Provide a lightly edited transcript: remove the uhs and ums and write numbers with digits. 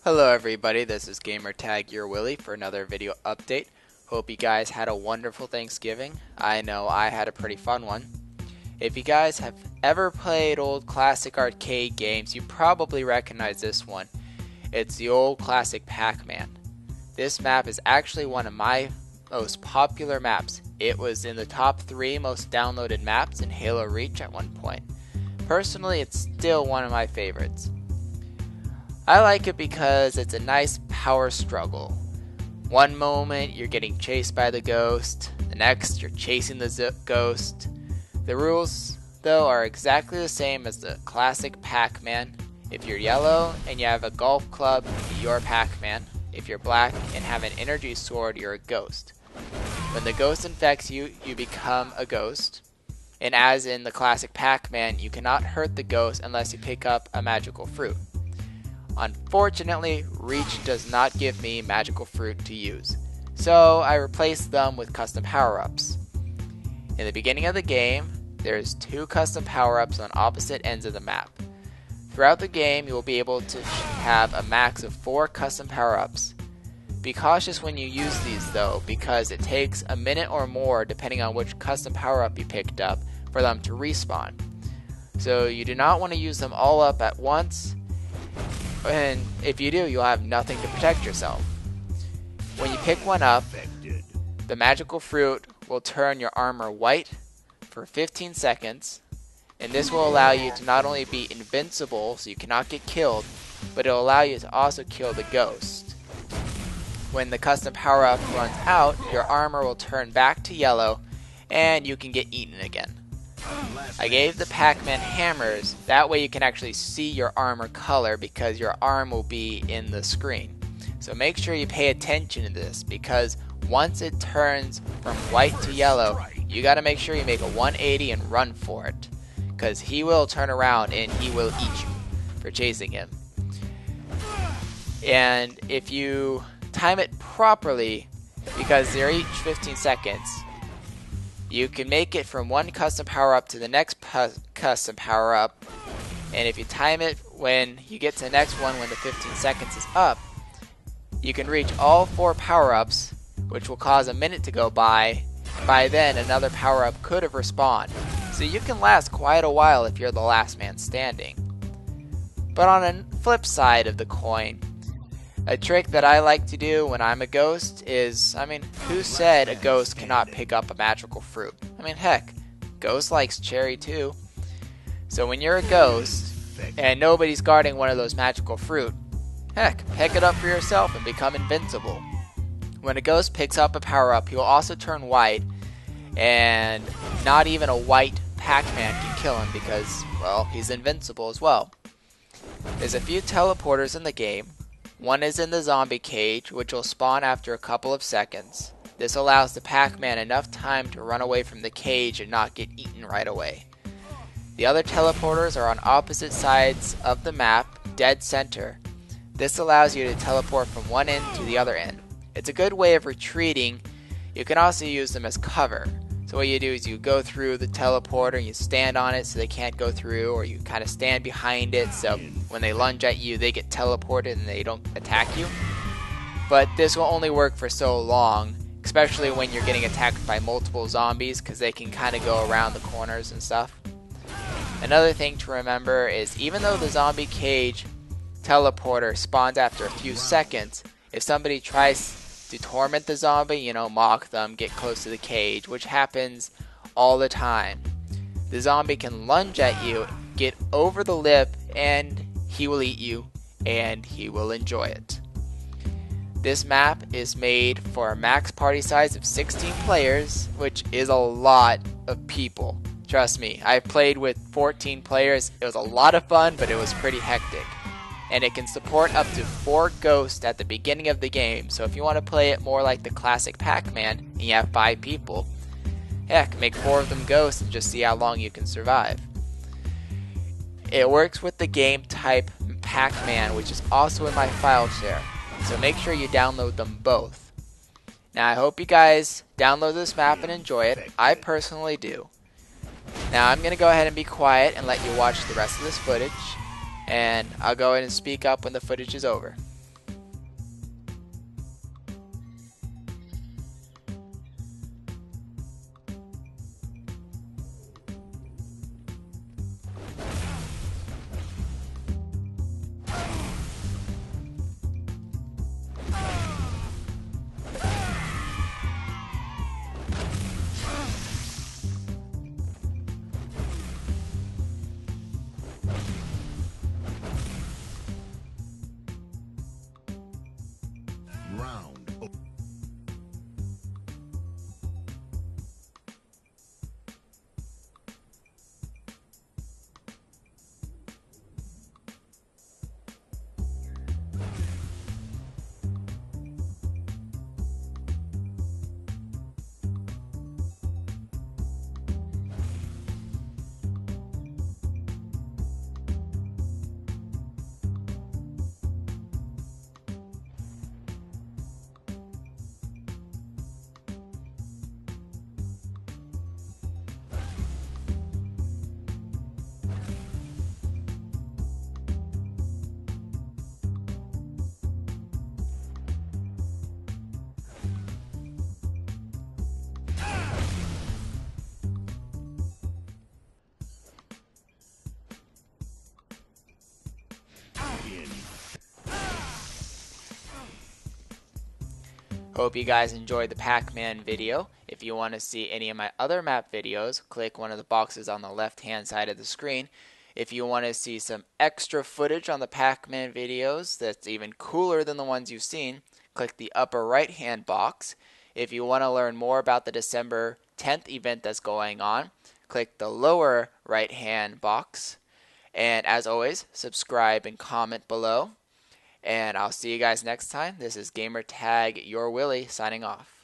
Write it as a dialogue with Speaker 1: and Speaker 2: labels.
Speaker 1: Hello everybody, this is MrYourWilly for another video update. Hope you guys had a wonderful Thanksgiving. I know I had a pretty fun one. If you guys have ever played old classic arcade games, you probably recognize this one. It's the old classic Pac-Man. This map is actually one of my most popular maps. It was in the top 3 most downloaded maps in Halo Reach at one point. Personally, it's still one of my favorites. I like it because it's a nice power struggle. One moment you're getting chased by the ghost, the next you're chasing the ghost. The rules, though, are exactly the same as the classic Pac-Man. If you're yellow and you have a golf club, you're Pac-Man. If you're black and have an energy sword, you're a ghost. When the ghost infects you, you become a ghost. And as in the classic Pac-Man, you cannot hurt the ghost unless you pick up a magical fruit. Unfortunately, Reach does not give me magical fruit to use, so I replaced them with custom power-ups. In the beginning of the game, there's 2 custom power-ups on opposite ends of the map. Throughout the game, you will be able to have a max of 4 custom power-ups. Be cautious when you use these though, because it takes a minute or more depending on which custom power-up you picked up for them to respawn. So you do not want to use them all up at once, and if you do, you'll have nothing to protect yourself. When you pick one up, the magical fruit will turn your armor white for 15 seconds, and this will allow you to not only be invincible so you cannot get killed, but it will allow you to also kill the ghost. When the custom power up runs out, your armor will turn back to yellow and you can get eaten again. I gave the Pac-Man hammers, that way you can actually see your armor color because your arm will be in the screen. So make sure you pay attention to this, because once it turns from white to yellow, you gotta make sure you make a 180 and run for it, because he will turn around and he will eat you for chasing him. And if you time it properly, because they're each 15 seconds, you can make it from one custom power-up to the next custom power-up, and if you time it when you get to the next one when the 15 seconds is up, you can reach all 4 power-ups, which will cause a minute to go by. By then, another power-up could have respawned, so you can last quite a while if you're the last man standing. But on the flip side of the coin, a trick that I like to do when I'm a ghost is, who said a ghost cannot pick up a magical fruit? Heck, ghost likes cherry too. So when you're a ghost and nobody's guarding one of those magical fruit, heck, pick it up for yourself and become invincible. When a ghost picks up a power-up, he will also turn white, and not even a white Pac-Man can kill him because, well, he's invincible as well. There's a few teleporters in the game. One is in the zombie cage, which will spawn after a couple of seconds. This allows the Pac-Man enough time to run away from the cage and not get eaten right away. The other teleporters are on opposite sides of the map, dead center. This allows you to teleport from one end to the other end. It's a good way of retreating. You can also use them as cover. So what you do is you go through the teleporter and you stand on it so they can't go through, or you kind of stand behind it so when they lunge at you they get teleported and they don't attack you. But this will only work for so long, especially when you're getting attacked by multiple zombies, because they can kind of go around the corners and stuff. Another thing to remember is, even though the zombie cage teleporter spawns after a few seconds, if somebody tries to torment the zombie, mock them, get close to the cage, which happens all the time, the zombie can lunge at you, get over the lip, and he will eat you, and he will enjoy it. This map is made for a max party size of 16 players, which is a lot of people. Trust me, I played with 14 players. It was a lot of fun, but it was pretty hectic. And it can support up to 4 ghosts at the beginning of the game, so if you want to play it more like the classic Pac-Man and you have 5 people, heck, make 4 of them ghosts and just see how long you can survive. It works with the game type Pac-Man, which is also in my file share, so make sure you download them both. Now I hope you guys download this map and enjoy it. I personally do. Now I'm going to go ahead and be quiet and let you watch the rest of this footage, and I'll go ahead and speak up when the footage is over. Hope you guys enjoyed the Pac-Man video. If you want to see any of my other map videos, click one of the boxes on the left hand side of the screen. If you want to see some extra footage on the Pac-Man videos that's even cooler than the ones you've seen, click the upper right hand box. If you want to learn more about the December 10th event that's going on, click the lower right hand box. And as always, subscribe and comment below. And I'll see you guys next time. This is Gamertag Your Willy signing off.